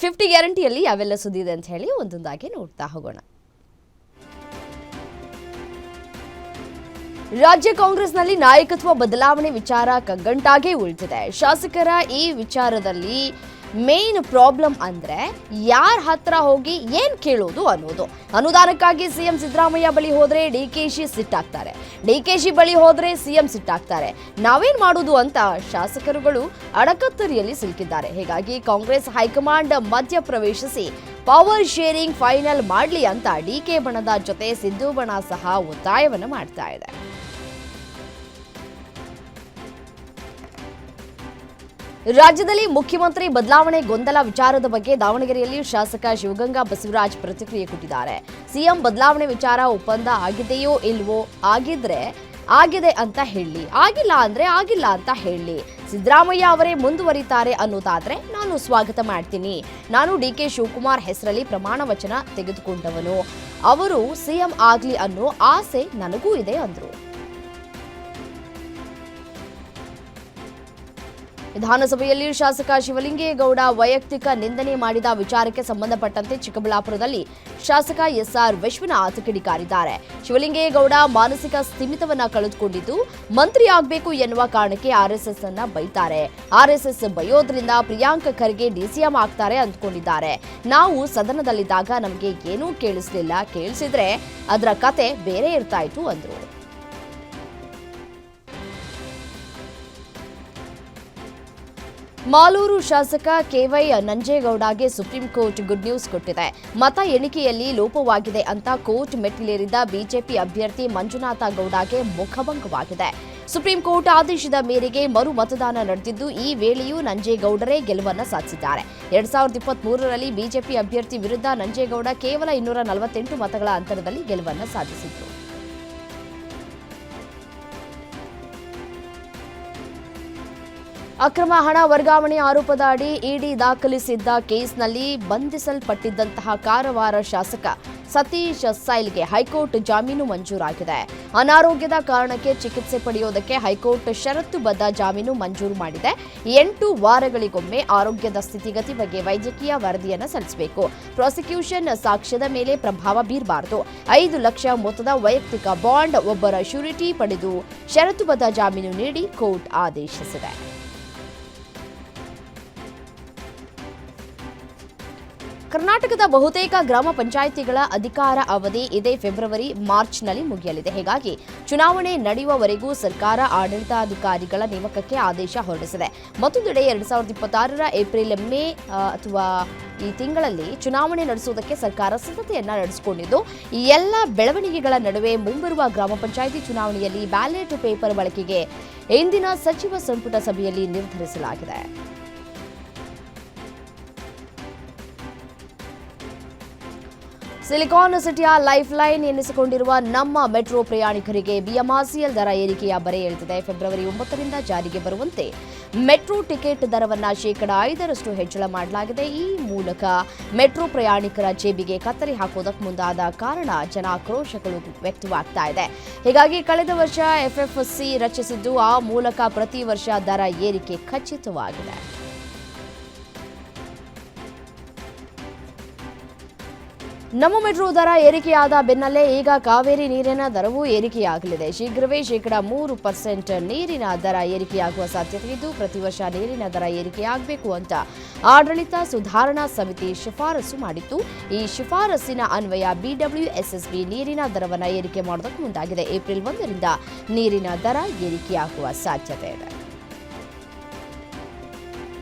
50 ಗ್ಯಾರಂಟಿಯಲ್ಲಿ ಯಾವೆಲ್ಲ ಸುದ್ದಿ ಇದೆ ಅಂತ ಹೇಳಿ ಒಂದೊಂದಾಗಿ ನೋಡ್ತಾ ಹೋಗೋಣ. ರಾಜ್ಯ ಕಾಂಗ್ರೆಸ್ನಲ್ಲಿ ನಾಯಕತ್ವ ಬದಲಾವಣೆ ವಿಚಾರ ಕಗ್ಗಂಟಾಗೇ ಉಳಿದಿದೆ. ಶಾಸಕರ ಈ ವಿಚಾರದಲ್ಲಿ ಮೇನ್ ಪ್ರಾಬ್ಲಮ್ ಅಂದ್ರೆ ಯಾರ ಹತ್ರ ಹೋಗಿ ಏನ್ ಕೇಳೋದು ಅನ್ನೋದು. ಅನುದಾನಕ್ಕಾಗಿ ಸಿಎಂ ಸಿದ್ದರಾಮಯ್ಯ ಬಳಿ ಹೋದ್ರೆ ಡಿಕೆಶಿ ಸಿಟ್ಟಾಗ್ತಾರೆ, ಡಿಕೆಶಿ ಬಳಿ ಹೋದ್ರೆ ಸಿಎಂ ಸಿಟ್ಟಾಗ್ತಾರೆ. ನಾವೇನ್ ಮಾಡೋದು ಅಂತ ಶಾಸಕರುಗಳು ಅಡಕತ್ತರಿಯಲ್ಲಿ ಸಿಲುಕಿದ್ದಾರೆ. ಹೀಗಾಗಿ ಕಾಂಗ್ರೆಸ್ ಹೈಕಮಾಂಡ್ ಮಧ್ಯ ಪ್ರವೇಶಿಸಿ ಪವರ್ ಶೇರಿಂಗ್ ಫೈನಲ್ ಮಾಡ್ಲಿ ಅಂತ ಡಿಕೆ ಬಣದ ಜೊತೆ ಸಿದ್ದು ಬಣ ಸಹ ಒತ್ತಾಯವನ್ನು ಮಾಡ್ತಾ ಇದೆ. ರಾಜ್ಯದಲ್ಲಿ ಮುಖ್ಯಮಂತ್ರಿ ಬದಲಾವಣೆ ಗೊಂದಲ ವಿಚಾರದ ಬಗ್ಗೆ ದಾವಣಗೆರೆಯಲ್ಲಿ ಶಾಸಕ ಶಿವಗಂಗಾ ಬಸವರಾಜ್ ಪ್ರತಿಕ್ರಿಯೆ ಕೊಟ್ಟಿದ್ದಾರೆ. ಸಿಎಂ ಬದಲಾವಣೆ ವಿಚಾರ ಒಪ್ಪಂದ ಆಗಿದೆಯೋ ಇಲ್ವೋ, ಆಗಿದ್ರೆ ಆಗಿದೆ ಅಂತ ಹೇಳಿ, ಆಗಿಲ್ಲ ಅಂದ್ರೆ ಆಗಿಲ್ಲ ಅಂತ ಹೇಳಿ. ಸಿದ್ದರಾಮಯ್ಯ ಅವರೇ ಮುಂದುವರಿತಾರೆ ಅನ್ನೋದಾದ್ರೆ ನಾನು ಸ್ವಾಗತ ಮಾಡ್ತೀನಿ. ನಾನು ಡಿಕೆ ಶಿವಕುಮಾರ್ ಹೆಸರಲ್ಲಿ ಪ್ರಮಾಣ ವಚನ ತೆಗೆದುಕೊಂಡವನು, ಅವರು ಸಿಎಂ ಆಗ್ಲಿ ಅನ್ನೋ ಆಸೆ ನನಗೂ ಇದೆ ಅಂದ್ರು. ವಿಧಾನಸಭೆಯಲ್ಲಿ ಶಾಸಕ ಶಿವಲಿಂಗೇಗೌಡ ವೈಯಕ್ತಿಕ ನಿಂದನೆ ಮಾಡಿದ ವಿಚಾರಕ್ಕೆ ಸಂಬಂಧಪಟ್ಟಂತೆ ಚಿಕ್ಕಬಳ್ಳಾಪುರದಲ್ಲಿ ಶಾಸಕ ಎಸ್ಆರ್ ವಿಶ್ವನಾಥ್ ಕಿಡಿಕಾರಿದ್ದಾರೆ. ಶಿವಲಿಂಗೇಗೌಡ ಮಾನಸಿಕ ಸ್ಥಿಮಿತವನ್ನ ಕಳೆದುಕೊಂಡಿದ್ದು ಮಂತ್ರಿ ಆಗಬೇಕು ಎನ್ನುವ ಕಾರಣಕ್ಕೆ ಆರ್ಎಸ್ಎಸ್ ಅನ್ನ ಬೈತಾರೆ. ಆರ್ಎಸ್ಎಸ್ ಬಯೋದ್ರಿಂದ ಪ್ರಿಯಾಂಕ ಖರ್ಗೆ ಡಿಸಿಎಂ ಆಗ್ತಾರೆ ಅಂದ್ಕೊಂಡಿದ್ದಾರೆ. ನಾವು ಸದನದಲ್ಲಿದ್ದಾಗ ನಮಗೆ ಏನೂ ಕೇಳಿಸ್ಲಿಲ್ಲ, ಕೇಳಿಸಿದ್ರೆ ಅದರ ಕತೆ ಬೇರೆ ಇರ್ತಾ ಇತ್ತು ಅಂದ್ರು. ಮಾಲೂರು ಶಾಸಕ ಕೆವೈ ನಂಜೇಗೌಡಗೆ ಸುಪ್ರೀಂ ಕೋರ್ಟ್ ಗುಡ್ ನ್ಯೂಸ್ ಕೊಟ್ಟಿದೆ. ಮತ ಎಣಿಕೆಯಲ್ಲಿ ಲೋಪವಾಗಿದೆ ಅಂತ ಕೋರ್ಟ್ ಮೆಟ್ಟಿಲೇರಿದ ಬಿಜೆಪಿ ಅಭ್ಯರ್ಥಿ ಮಂಜುನಾಥ ಗೌಡಗೆ ಮುಖಭಂಗವಾಗಿದೆ. ಸುಪ್ರೀಂ ಕೋರ್ಟ್ ಆದೇಶದ ಮೇರೆಗೆ ಮರು ಮತದಾನ ನಡೆದಿದ್ದು ಈ ವೇಳೆಯೂ ನಂಜೇಗೌಡರೇ ಗೆಲುವನ್ನು ಸಾಧಿಸಿದ್ದಾರೆ. 2023ರಲ್ಲಿ ಬಿಜೆಪಿ ಅಭ್ಯರ್ಥಿ ವಿರುದ್ಧ ನಂಜೇಗೌಡ ಕೇವಲ 248 ಮತಗಳ ಅಂತರದಲ್ಲಿ ಗೆಲುವನ್ನು ಸಾಧಿಸಿದ್ರು. ಅಕ್ರಮ ಹಣ ವರ್ಗಾವಣೆ ಆರೋಪದ ಅಡಿ ಇಡಿ ದಾಖಲಿಸಿದ್ದ ಕೇಸ್ನಲ್ಲಿ ಬಂಧಿಸಲ್ಪಟ್ಟಿದ್ದಂತಹ ಕಾರವಾರ ಶಾಸಕ ಸತೀಶ್ ಸೈಲ್ಗೆ ಹೈಕೋರ್ಟ್ ಜಾಮೀನು ಮಂಜೂರಾಗಿದೆ. ಅನಾರೋಗ್ಯದ ಕಾರಣಕ್ಕೆ ಚಿಕಿತ್ಸೆ ಪಡೆಯುವುದಕ್ಕೆ ಹೈಕೋರ್ಟ್ ಷರತ್ತುಬದ್ಧ ಜಾಮೀನು ಮಂಜೂರು ಮಾಡಿದೆ. 8 ವಾರಗಳಿಗೊಮ್ಮೆ ಆರೋಗ್ಯದ ಸ್ಥಿತಿಗತಿ ಬಗ್ಗೆ ವೈದ್ಯಕೀಯ ವರದಿಯನ್ನು ಸಲ್ಲಿಸಬೇಕು. ಪ್ರಾಸಿಕ್ಯೂಷನ್ ಸಾಕ್ಷ್ಯದ ಮೇಲೆ ಪ್ರಭಾವ ಬೀರಬಾರದು. 5 ಲಕ್ಷ ಮೊತ್ತದ ವೈಯಕ್ತಿಕ ಬಾಂಡ್, ಒಬ್ಬರ ಶ್ಯೂರಿಟಿ ಪಡೆದು ಷರತ್ತುಬದ್ಧ ಜಾಮೀನು ನೀಡಿ ಕೋರ್ಟ್ ಆದೇಶಿಸಿದೆ. ಕರ್ನಾಟಕದ ಬಹುತೇಕ ಗ್ರಾಮ ಪಂಚಾಯಿತಿಗಳ ಅಧಿಕಾರ ಅವಧಿ ಇದೇ ಫೆಬ್ರವರಿ ಮಾರ್ಚ್ನಲ್ಲಿ ಮುಗಿಯಲಿದೆ. ಹೀಗಾಗಿ ಚುನಾವಣೆ ನಡೆಯುವವರೆಗೂ ಸರ್ಕಾರ ಆಡಳಿತಾಧಿಕಾರಿಗಳ ನೇಮಕಕ್ಕೆ ಆದೇಶ ಹೊರಡಿಸಿದೆ. ಮತ್ತೊಂದೆಡೆ 2026ರ ಏಪ್ರಿಲ್ ಮೇ ಅಥವಾ ಈ ತಿಂಗಳಲ್ಲಿ ಚುನಾವಣೆ ನಡೆಸುವುದಕ್ಕೆ ಸರ್ಕಾರ ಸಿದ್ಧತೆಯನ್ನ ನಡೆಸಿಕೊಂಡಿದ್ದು, ಈ ಎಲ್ಲ ಬೆಳವಣಿಗೆಗಳ ನಡುವೆ ಮುಂಬರುವ ಗ್ರಾಮ ಪಂಚಾಯಿತಿ ಚುನಾವಣೆಯಲ್ಲಿ ಬ್ಯಾಲೆಟ್ ಪೇಪರ್ ಬಳಕೆಗೆ ಇಂದಿನ ಸಚಿವ ಸಂಪುಟ ಸಭೆಯಲ್ಲಿ ನಿರ್ಧರಿಸಲಾಗಿದೆ. ಸಿಲಿಕಾನ್ ಸಿಟಿಯ ಲೈಫ್ ಲೈನ್ ಎನ್ನಿಸಿಕೊಂಡಿರುವ ನಮ್ಮ ಮೆಟ್ರೋ ಪ್ರಯಾಣಿಕರಿಗೆ ಬಿಎಂಆರ್ಸಿಎಲ್ ದರ ಏರಿಕೆಯ ಬರೆ ಎಳೆದಿದೆ. ಫೆಬ್ರವರಿ 9ರಿಂದ ಜಾರಿಗೆ ಬರುವಂತೆ ಮೆಟ್ರೋ ಟಿಕೆಟ್ ದರವನ್ನು %5 ಹೆಚ್ಚಳ ಮಾಡಲಾಗಿದೆ. ಈ ಮೂಲಕ ಮೆಟ್ರೋ ಪ್ರಯಾಣಿಕರ ಜೇಬಿಗೆ ಕತ್ತರಿ ಹಾಕುವುದಕ್ಕೆ ಮುಂದಾದ ಕಾರಣ ಜನಾಕ್ರೋಶಗಳು ವ್ಯಕ್ತವಾಗ್ತಾ ಇದೆ. ಹೀಗಾಗಿ ಕಳೆದ ವರ್ಷ ಎಫ್ಎಫ್ಸಿ ರಚಿಸಿದ್ದು, ಆ ಮೂಲಕ ಪ್ರತಿ ವರ್ಷ ದರ ಏರಿಕೆ ಖಚಿತವಾಗಿದೆ. ನಮ್ಮ ಮೆಟ್ರೋ ದರ ಏರಿಕೆಯಾದ ಬೆನ್ನಲ್ಲೇ ಈಗ ಕಾವೇರಿ ನೀರಿನ ದರವೂ ಏರಿಕೆಯಾಗಲಿದೆ. ಶೀಘ್ರವೇ -3% ನೀರಿನ ದರ ಏರಿಕೆಯಾಗುವ ಸಾಧ್ಯತೆ ಇದ್ದು, ಪ್ರತಿ ವರ್ಷ ನೀರಿನ ದರ ಏರಿಕೆಯಾಗಬೇಕು ಅಂತ ಆಡಳಿತ ಸುಧಾರಣಾ ಸಮಿತಿ ಶಿಫಾರಸು ಮಾಡಿತ್ತು. ಈ ಶಿಫಾರಸಿನ ಅನ್ವಯ ಬಿಡಬ್ಲ್ಯೂಎಸ್ಎಸ್ಬಿ ನೀರಿನ ದರವನ್ನು ಏರಿಕೆ ಮಾಡೋದಕ್ಕೆ ಮುಂದಾಗಿದೆ. ಏಪ್ರಿಲ್ 1ರಿಂದ ನೀರಿನ ದರ ಏರಿಕೆಯಾಗುವ ಸಾಧ್ಯತೆ ಇದೆ.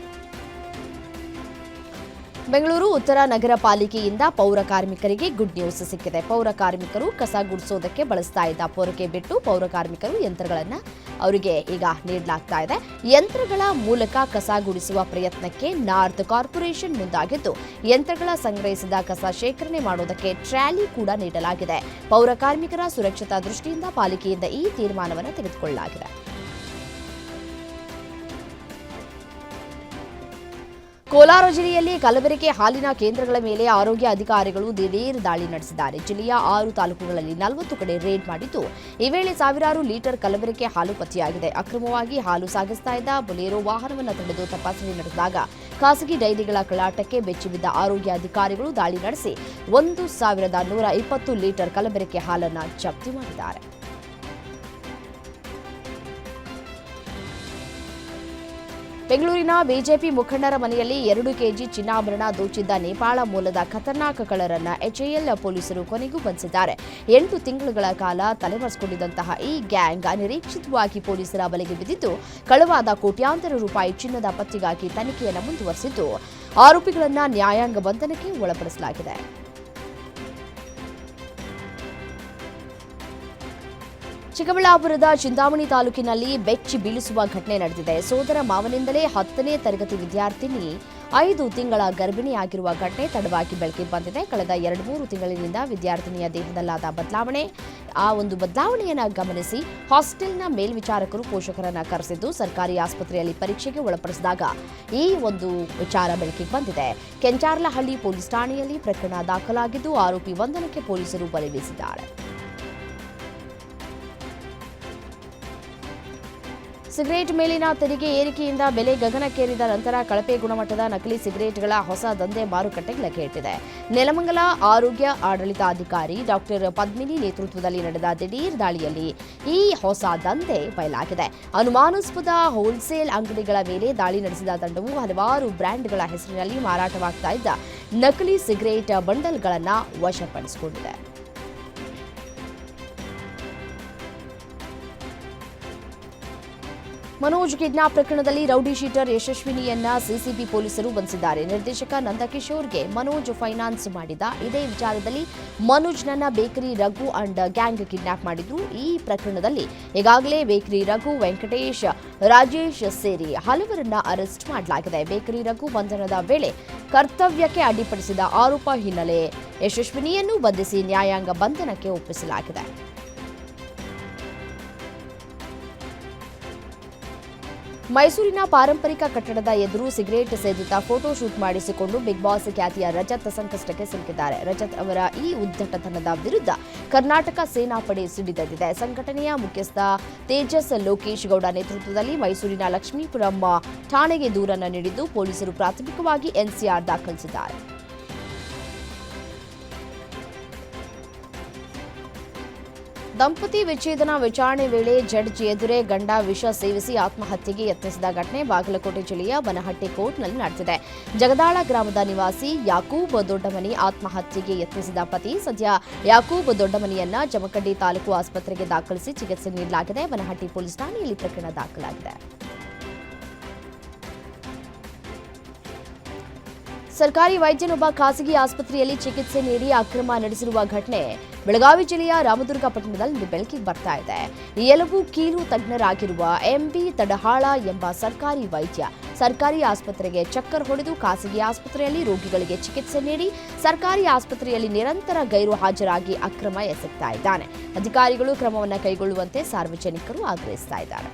ಬೆಂಗಳೂರು ಉತ್ತರ ನಗರ ಪಾಲಿಕೆಯಿಂದ ಪೌರ ಕಾರ್ಮಿಕರಿಗೆ ಗುಡ್ ನ್ಯೂಸ್ ಸಿಕ್ಕಿದೆ. ಪೌರ ಕಾರ್ಮಿಕರು ಕಸ ಗುಡಿಸೋದಕ್ಕೆ ಬಳಸ್ತಾ ಇದ್ದ ಪೊರಕೆ ಬಿಟ್ಟು ಪೌರ ಕಾರ್ಮಿಕರು ಯಂತ್ರಗಳನ್ನು ಅವರಿಗೆ ಈಗ ನೀಡಲಾಗ್ತಾ ಇದೆ. ಯಂತ್ರಗಳ ಮೂಲಕ ಕಸ ಗುಡಿಸುವ ಪ್ರಯತ್ನಕ್ಕೆ ನಾರ್ತ್ ಕಾರ್ಪೊರೇಷನ್ ಮುಂದಾಗಿದ್ದು, ಯಂತ್ರಗಳ ಸಂಗ್ರಹಿಸಿದ ಕಸ ಶೇಖರಣೆ ಮಾಡೋದಕ್ಕೆ ಟ್ರಾಲಿ ಕೂಡ ನೀಡಲಾಗಿದೆ. ಪೌರ ಕಾರ್ಮಿಕರ ಸುರಕ್ಷತಾ ದೃಷ್ಟಿಯಿಂದ ಪಾಲಿಕೆಯಿಂದ ಈ ತೀರ್ಮಾನವನ್ನು ತೆಗೆದುಕೊಳ್ಳಲಾಗಿದೆ. ಕೋಲಾರ ಜಿಲ್ಲೆಯಲ್ಲಿ ಕಲಬೆರಕೆ ಹಾಲಿನ ಕೇಂದ್ರಗಳ ಮೇಲೆ ಆರೋಗ್ಯ ಅಧಿಕಾರಿಗಳು ದಿಢೀರ್ ದಾಳಿ ನಡೆಸಿದ್ದಾರೆ. ಜಿಲ್ಲೆಯ 6 ತಾಲೂಕುಗಳಲ್ಲಿ 40 ಕಡೆ ರೇಡ್ ಮಾಡಿದ್ದು, ಈ ವೇಳೆ ಸಾವಿರಾರು ಲೀಟರ್ ಕಲಬೆರಕೆ ಹಾಲು ಪತ್ತೆಯಾಗಿದೆ. ಅಕ್ರಮವಾಗಿ ಹಾಲು ಸಾಗಿಸ್ತಾ ಇದ್ದ ಬೊಲೇರೋ ವಾಹನವನ್ನು ತಡೆದು ತಪಾಸಣೆ ನಡೆಸಿದಾಗ ಖಾಸಗಿ ಡೈರಿಗಳ ಕಳ್ಳಾಟಕ್ಕೆ ಬೆಚ್ಚಿಬಿದ್ದ ಆರೋಗ್ಯ ಅಧಿಕಾರಿಗಳು ದಾಳಿ ನಡೆಸಿ 1,120 ಲೀಟರ್ ಕಲಬೆರಕೆ ಹಾಲನ್ನು ಜಪ್ತಿ ಮಾಡಿದ್ದಾರೆ. ಬೆಂಗಳೂರಿನ ಬಿಜೆಪಿ ಮುಖಂಡರ ಮನೆಯಲ್ಲಿ 2 ಕೆಜಿ ಚಿನ್ನಾಭರಣ ದೋಚಿದ್ದ ನೇಪಾಳ ಮೂಲದ ಖತರ್ನಾಕ್ ಕಳ್ಳರನ್ನ ಎಚ್ಎಎಲ್ ಪೊಲೀಸರು ಕೊನೆಗೂ ಬಂಧಿಸಿದ್ದಾರೆ. 8 ತಿಂಗಳುಗಳ ಕಾಲ ತಲೆಮರೆಸಿಕೊಂಡಿದ್ದಂತಹ ಈ ಗ್ಯಾಂಗ್ ಅನಿರೀಕ್ಷಿತವಾಗಿ ಪೊಲೀಸರ ಬಲೆಗೆ ಬಿದ್ದಿದ್ದು, ಕಳವಾದ ಕೋಟ್ಯಾಂತರ ರೂಪಾಯಿ ಚಿನ್ನದ ಪತ್ತೆಗಾಗಿ ತನಿಖೆಯನ್ನು ಮುಂದುವರೆಸಿದ್ದು, ಆರೋಪಿಗಳನ್ನು ನ್ಯಾಯಾಂಗ ಬಂಧನಕ್ಕೆ ಒಳಪಡಿಸಲಾಗಿದೆ. ಚಿಕ್ಕಬಳ್ಳಾಪುರದ ಚಿಂತಾಮಣಿ ತಾಲೂಕಿನಲ್ಲಿ ಬೆಚ್ಚಿ ಬೀಳಿಸುವ ಘಟನೆ ನಡೆದಿದೆ. ಸೋದರ ಮಾವನಿಂದಲೇ 10ನೇ ತರಗತಿ ವಿದ್ಯಾರ್ಥಿನಿ 5 ತಿಂಗಳ ಗರ್ಭಿಣಿಯಾಗಿರುವ ಘಟನೆ ತಡವಾಗಿ ಬೆಳಕಿಗೆ ಬಂದಿದೆ. ಕಳೆದ 2-3 ತಿಂಗಳಿನಿಂದ ವಿದ್ಯಾರ್ಥಿನಿಯ ದೇಹದಲ್ಲಾದ ಬದಲಾವಣೆಯನ್ನು ಗಮನಿಸಿ ಹಾಸ್ಟೆಲ್ನ ಮೇಲ್ವಿಚಾರಕರು ಪೋಷಕರನ್ನ ಕರೆಸಿದ್ದು ಸರ್ಕಾರಿ ಆಸ್ಪತ್ರೆಯಲ್ಲಿ ಪರೀಕ್ಷೆಗೆ ಒಳಪಡಿಸಿದಾಗ ಈ ಒಂದು ವಿಚಾರ ಬೆಳಕಿಗೆ ಬಂದಿದೆ. ಕೆಂಚಾರ್ಲಹಳ್ಳಿ ಪೊಲೀಸ್ ಠಾಣೆಯಲ್ಲಿ ಪ್ರಕರಣ ದಾಖಲಾಗಿದ್ದು, ಆರೋಪಿ ಬಂಧನಕ್ಕೆ ಪೊಲೀಸರು ಬಲೆ ಬೀಸಿದ್ದಾರೆ. ಸಿಗರೇಟ್ ಮೇಲಿನ ತೆರಿಗೆ ಏರಿಕೆಯಿಂದ ಬೆಲೆ ಗಗನಕ್ಕೇರಿದ ನಂತರ ಕಳಪೆ ಗುಣಮಟ್ಟದ ನಕಲಿ ಸಿಗರೇಟ್ಗಳ ಹೊಸ ದಂಧೆ ಮಾರುಕಟ್ಟೆಗೆ ಇಟ್ಟಿದೆ. ನೆಲಮಂಗಲ ಆರೋಗ್ಯ ಆಡಳಿತಾಧಿಕಾರಿ ಡಾಕ್ಟರ್ ಪದ್ಮಿನಿ ನೇತೃತ್ವದಲ್ಲಿ ನಡೆದ ದಿಢೀರ್ ದಾಳಿಯಲ್ಲಿ ಈ ಹೊಸ ದಂಧೆ ಬಯಲಾಗಿದೆ. ಅನುಮಾನಾಸ್ಪದ ಹೋಲ್ಸೇಲ್ ಅಂಗಡಿಗಳ ಮೇಲೆ ದಾಳಿ ನಡೆಸಿದ ತಂಡವು ಹಲವಾರು ಬ್ರ್ಯಾಂಡ್ಗಳ ಹೆಸರಿನಲ್ಲಿ ಮಾರಾಟವಾಗ್ತಾ ಇದ್ದ ನಕಲಿ ಸಿಗರೇಟ್ ಬಂಡಲ್ಗಳನ್ನು ವಶಪಡಿಸಿಕೊಂಡಿದೆ. ಮನೋಜ್ ಕಿಡ್ನಾಪ್ ಪ್ರಕರಣದಲ್ಲಿ ರೌಡಿ ಶೀಟರ್ ಯಶಸ್ವಿನಿಯನ್ನ ಸಿಸಿಬಿ ಪೊಲೀಸರು ಬಂಧಿಸಿದ್ದಾರೆ. ನಿರ್ದೇಶಕ ನಂದಕಿಶೋರ್ಗೆ ಮನೋಜ್ ಫೈನಾನ್ಸ್ ಮಾಡಿದ ಇದೇ ವಿಚಾರದಲ್ಲಿ ಮನೋಜ್ನನ್ನ bakery Raghu and gang kidnap ಮಾಡಿದ್ರು. ಈ ಪ್ರಕರಣದಲ್ಲಿ ಈಗಾಗಲೇ ಬೇಕರಿ ರಘು, ವೆಂಕಟೇಶ್, ರಾಜೇಶ್ ಸೇರಿ ಹಲವರನ್ನ ಅರೆಸ್ಟ್ ಮಾಡಲಾಗಿದೆ. ಬೇಕರಿ ರಘು ಬಂಧನದ ವೇಳೆ ಕರ್ತವ್ಯಕ್ಕೆ ಅಡ್ಡಿಪಡಿಸಿದ ಆರೋಪ ಹಿನ್ನೆಲೆ ಯಶಸ್ವಿನಿಯನ್ನು ಬಂಧಿಸಿ ನ್ಯಾಯಾಂಗ ಬಂಧನಕ್ಕೆ ಒಪ್ಪಿಸಲಾಗಿದೆ. ಮೈಸೂರಿನ ಪಾರಂಪರಿಕ ಕಟ್ಟಡದ ಎದುರು ಸಿಗರೇಟ್ ಸೇದುತ್ತಾ ಫೋಟೋ ಶೂಟ್ ಮಾಡಿಸಿಕೊಂಡು ಬಿಗ್ ಬಾಸ್ ಖ್ಯಾತಿಯ ರಜತ್ ಸಂಕಷ್ಟಕ್ಕೆ ಸಿಲುಕಿದ್ದಾರೆ. ರಜತ್ ಅವರ ಈ ಉದ್ದಟತನದ ವಿರುದ್ಧ ಕರ್ನಾಟಕ ಸೇನಾಪಡೆ ಸಿಡಿದೆದ್ದಿದೆ. ಸಂಘಟನೆಯ ಮುಖ್ಯಸ್ಥ ತೇಜಸ್ ಲೋಕೇಶ್ ಗೌಡ ನೇತೃತ್ವದಲ್ಲಿ ಮೈಸೂರಿನ ಲಕ್ಷ್ಮೀಪುರಂ ಠಾಣೆಗೆ ದೂರನ್ನು ನೀಡಿದ್ದು, ಪೊಲೀಸರು ಪ್ರಾಥಮಿಕವಾಗಿ ಎನ್ಸಿಆರ್ ದಾಖಲಿಸಿದ್ದಾರೆ. ದಂಪತಿ ವಿಚ್ಛೇದನ ವಿಚಾರಣೆ ವೇಳೆ ಜಡ್ಜ್ ಎದುರೇ ಗಂಡ ವಿಷ ಸೇವಿಸಿ ಆತ್ಮಹತ್ಯೆಗೆ ಯತ್ನಿಸಿದ ಘಟನೆ ಬಾಗಲಕೋಟೆ ಜಿಲ್ಲೆಯ ಬನಹಟ್ಟಿ ಕೋರ್ಟ್ನಲ್ಲಿ ನಡೆದಿದೆ. ಜಗದಾಳ ಗ್ರಾಮದ ನಿವಾಸಿ ಯಾಕೂಬ್ ದೊಡ್ಡಮನಿ ಆತ್ಮಹತ್ಯೆಗೆ ಯತ್ನಿಸಿದ ಪತಿ. ಸದ್ಯ ಯಾಕೂಬ್ ದೊಡ್ಡಮನಿಯನ್ನ ಜಮಖಂಡಿ ತಾಲೂಕು ಆಸ್ಪತ್ರೆಗೆ ದಾಖಲಿಸಿ ಚಿಕಿತ್ಸೆ ನೀಡಲಾಗಿದೆ. ಬನಹಟ್ಟಿ ಪೊಲೀಸ್ ಠಾಣೆಯಲ್ಲಿ ಪ್ರಕರಣ ದಾಖಲಾಗಿದೆ. ಸರ್ಕಾರಿ ವೈದ್ಯನೊಬ್ಬ ಖಾಸಗಿ ಆಸ್ಪತ್ರೆಯಲ್ಲಿ ಚಿಕಿತ್ಸೆ ನೀಡಿ ಅಕ್ರಮ ನಡೆಸಿರುವ ಘಟನೆ ಬೆಳಗಾವಿ ಜಿಲ್ಲೆಯ ರಾಮದುರ್ಗ ಪಟ್ಟಣದಲ್ಲಿ ಬೆಳಕಿಗೆ ಬರ್ತಾ ಇದೆ. ಎಲುಬು ಕೀಲು ತಜ್ಞರಾಗಿರುವ ಎಂಬಿ ತಡಹಾಳ ಎಂಬ ಸರ್ಕಾರಿ ವೈದ್ಯ ಸರ್ಕಾರಿ ಆಸ್ಪತ್ರೆಗೆ ಚಕ್ಕರ್ ಹೊಡೆದು ಖಾಸಗಿ ಆಸ್ಪತ್ರೆಯಲ್ಲಿ ರೋಗಿಗಳಿಗೆ ಚಿಕಿತ್ಸೆ ನೀಡಿ ಸರ್ಕಾರಿ ಆಸ್ಪತ್ರೆಯಲ್ಲಿ ನಿರಂತರ ಗೈರು ಹಾಜರಾಗಿ ಅಕ್ರಮ ಎಸಗ್ತಾ ಇದ್ದಾನೆ. ಅಧಿಕಾರಿಗಳು ಕ್ರಮವನ್ನು ಕೈಗೊಳ್ಳುವಂತೆ ಸಾರ್ವಜನಿಕರು ಆಗ್ರಹಿಸ್ತಾ ಇದ್ದಾರೆ.